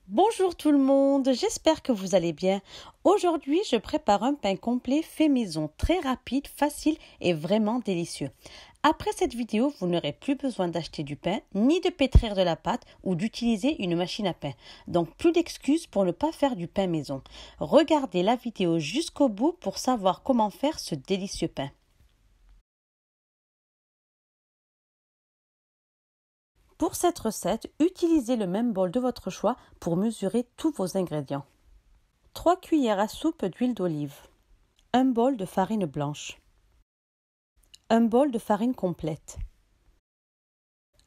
Bonjour tout le monde, j'espère que vous allez bien. Aujourd'hui, je prépare un pain complet fait maison, très rapide, facile et vraiment délicieux. Après cette vidéo, vous n'aurez plus besoin d'acheter du pain, ni de pétrir de la pâte ou d'utiliser une machine à pain. Donc plus d'excuses pour ne pas faire du pain maison. Regardez la vidéo jusqu'au bout pour savoir comment faire ce délicieux pain. Pour cette recette, utilisez le même bol de votre choix pour mesurer tous vos ingrédients. 3 cuillères à soupe d'huile d'olive, un bol de farine blanche, un bol de farine complète,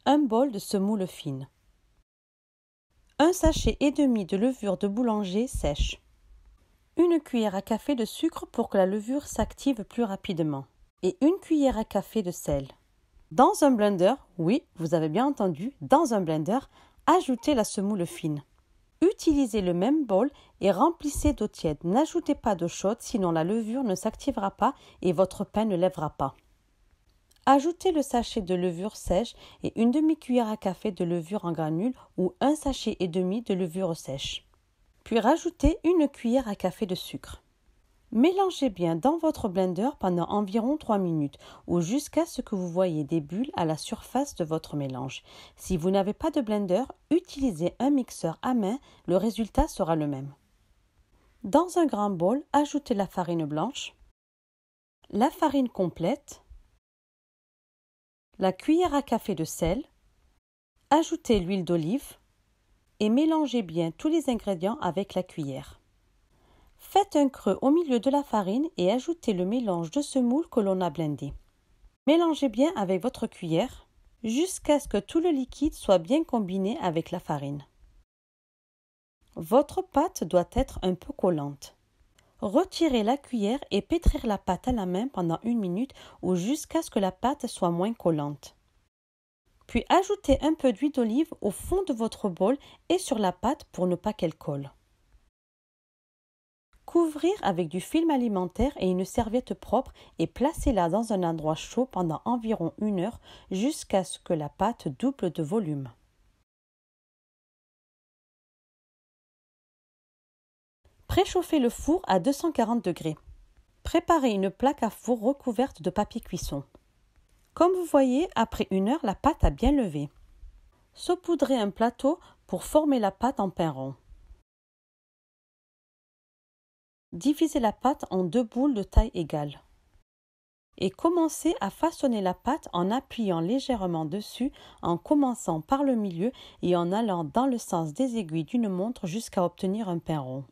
un bol de semoule fine, un sachet et demi de levure de boulanger sèche, une cuillère à café de sucre pour que la levure s'active plus rapidement et une cuillère à café de sel. Dans un blender, oui, vous avez bien entendu, dans un blender, ajoutez la semoule fine. Utilisez le même bol et remplissez d'eau tiède. N'ajoutez pas d'eau chaude, sinon la levure ne s'activera pas et votre pain ne lèvera pas. Ajoutez le sachet de levure sèche et une demi-cuillère à café de levure en granules ou un sachet et demi de levure sèche. Puis rajoutez une cuillère à café de sucre. Mélangez bien dans votre blender pendant environ 3 minutes ou jusqu'à ce que vous voyez des bulles à la surface de votre mélange. Si vous n'avez pas de blender, utilisez un mixeur à main, le résultat sera le même. Dans un grand bol, ajoutez la farine blanche, la farine complète, la cuillère à café de sel, ajoutez l'huile d'olive et mélangez bien tous les ingrédients avec la cuillère. Faites un creux au milieu de la farine et ajoutez le mélange de semoule que l'on a blendé. Mélangez bien avec votre cuillère jusqu'à ce que tout le liquide soit bien combiné avec la farine. Votre pâte doit être un peu collante. Retirez la cuillère et pétrir la pâte à la main pendant 1 minute ou jusqu'à ce que la pâte soit moins collante. Puis ajoutez un peu d'huile d'olive au fond de votre bol et sur la pâte pour ne pas qu'elle colle. Couvrir avec du film alimentaire et une serviette propre et placez-la dans un endroit chaud pendant environ 1 heure jusqu'à ce que la pâte double de volume. Préchauffez le four à 240 degrés. Préparez une plaque à four recouverte de papier cuisson. Comme vous voyez, après 1 heure, la pâte a bien levé. Saupoudrez un plateau pour former la pâte en pain rond. Divisez la pâte en 2 boules de taille égale. Et commencez à façonner la pâte en appuyant légèrement dessus, en commençant par le milieu et en allant dans le sens des aiguilles d'une montre jusqu'à obtenir un pain rond.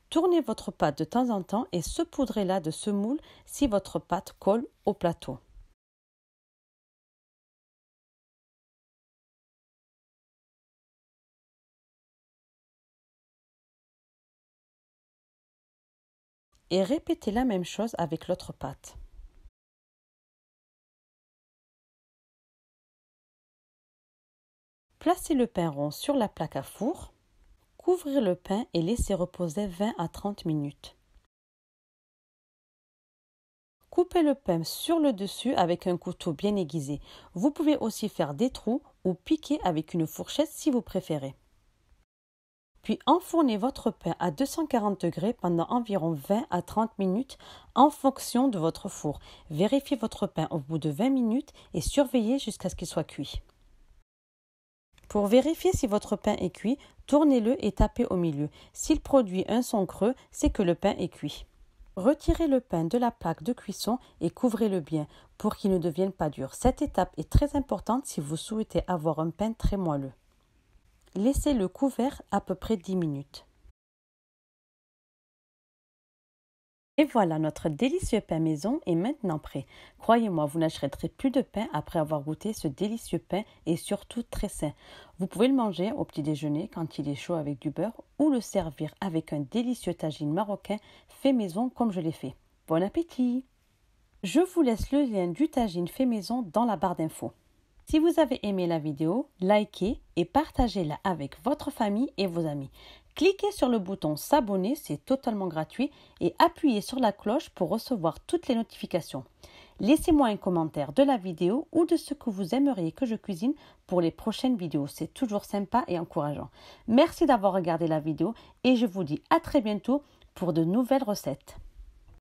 Tournez votre pâte de temps en temps et saupoudrez-la de semoule si votre pâte colle au plateau. Et répétez la même chose avec l'autre pâte. Placez le pain rond sur la plaque à four, couvrez le pain et laissez reposer 20 à 30 minutes. Coupez le pain sur le dessus avec un couteau bien aiguisé. Vous pouvez aussi faire des trous ou piquer avec une fourchette si vous préférez. Puis enfournez votre pain à 240 degrés pendant environ 20 à 30 minutes en fonction de votre four. Vérifiez votre pain au bout de 20 minutes et surveillez jusqu'à ce qu'il soit cuit. Pour vérifier si votre pain est cuit, tournez-le et tapez au milieu. S'il produit un son creux, c'est que le pain est cuit. Retirez le pain de la plaque de cuisson et couvrez-le bien pour qu'il ne devienne pas dur. Cette étape est très importante si vous souhaitez avoir un pain très moelleux. Laissez-le couvert à peu près 10 minutes. Et voilà, notre délicieux pain maison est maintenant prêt. Croyez-moi, vous n'achèterez plus de pain après avoir goûté ce délicieux pain et surtout très sain. Vous pouvez le manger au petit déjeuner quand il est chaud avec du beurre ou le servir avec un délicieux tagine marocain fait maison comme je l'ai fait. Bon appétit! Je vous laisse le lien du tagine fait maison dans la barre d'infos. Si vous avez aimé la vidéo, likez et partagez-la avec votre famille et vos amis. Cliquez sur le bouton s'abonner, c'est totalement gratuit, et appuyez sur la cloche pour recevoir toutes les notifications. Laissez-moi un commentaire de la vidéo ou de ce que vous aimeriez que je cuisine pour les prochaines vidéos. C'est toujours sympa et encourageant. Merci d'avoir regardé la vidéo et je vous dis à très bientôt pour de nouvelles recettes.